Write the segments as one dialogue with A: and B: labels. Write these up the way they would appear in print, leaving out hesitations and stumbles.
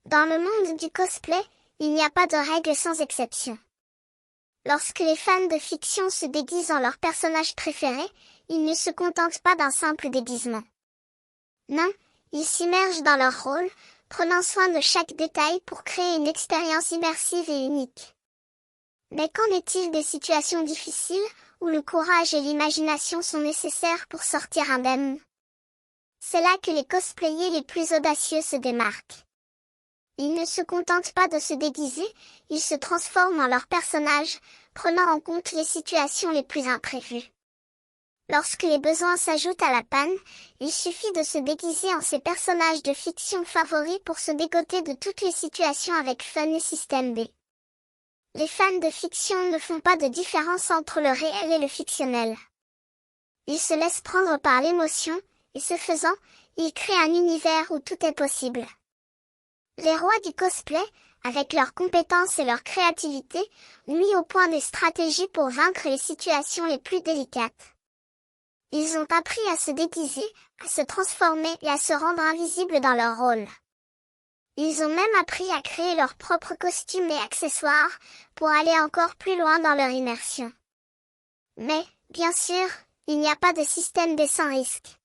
A: Dans le monde du cosplay, il n'y a pas de règle sans exception. Lorsque les fans de fiction se déguisent en leur personnage préféré, ils ne se contentent pas d'un simple déguisement. Non, ils s'immergent dans leur rôle, prenant soin de chaque détail pour créer une expérience immersive et unique. Mais qu'en est-il des situations difficiles, où le courage et l'imagination sont nécessaires pour sortir indemnes? C'est là que les cosplayers les plus audacieux se démarquent. Ils ne se contentent pas de se déguiser, ils se transforment en leur personnage, prenant en compte les situations les plus imprévues. Lorsque les besoins s'ajoutent à la panne, il suffit de se déguiser en ses personnages de fiction favoris pour se dégoter de toutes les situations avec fun et système B. Les fans de fiction ne font pas de différence entre le réel et le fictionnel. Ils se laissent prendre par l'émotion, et ce faisant, ils créent un univers où tout est possible. Les rois du cosplay, avec leurs compétences et leur créativité, ont mis au point des stratégies pour vaincre les situations les plus délicates. Ils ont appris à se déguiser, à se transformer et à se rendre invisibles dans leur rôle. Ils ont même appris à créer leurs propres costumes et accessoires, pour aller encore plus loin dans leur immersion. Mais, bien sûr, il n'y a pas de système B sans risque.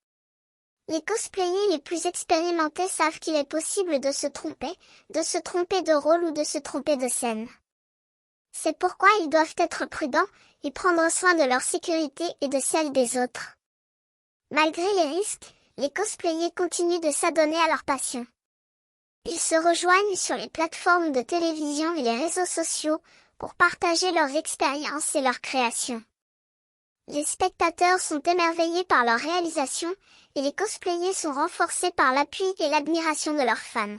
A: Les cosplayers les plus expérimentés savent qu'il est possible de se tromper de rôle ou de se tromper de scène. C'est pourquoi ils doivent être prudents, et prendre soin de leur sécurité et de celle des autres. Malgré les risques, les cosplayers continuent de s'adonner à leur passion. Ils se rejoignent sur les plateformes de télévision et les réseaux sociaux, pour partager leurs expériences et leurs créations. Les spectateurs sont émerveillés par leur réalisation, et les cosplayers sont renforcés par l'appui et l'admiration de leurs fans.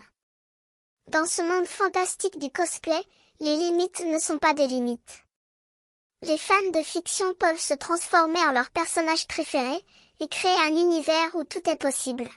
A: Dans ce monde fantastique du cosplay, les limites ne sont pas des limites. Les fans de fiction peuvent se transformer en leur personnage préféré, et créer un univers où tout est possible.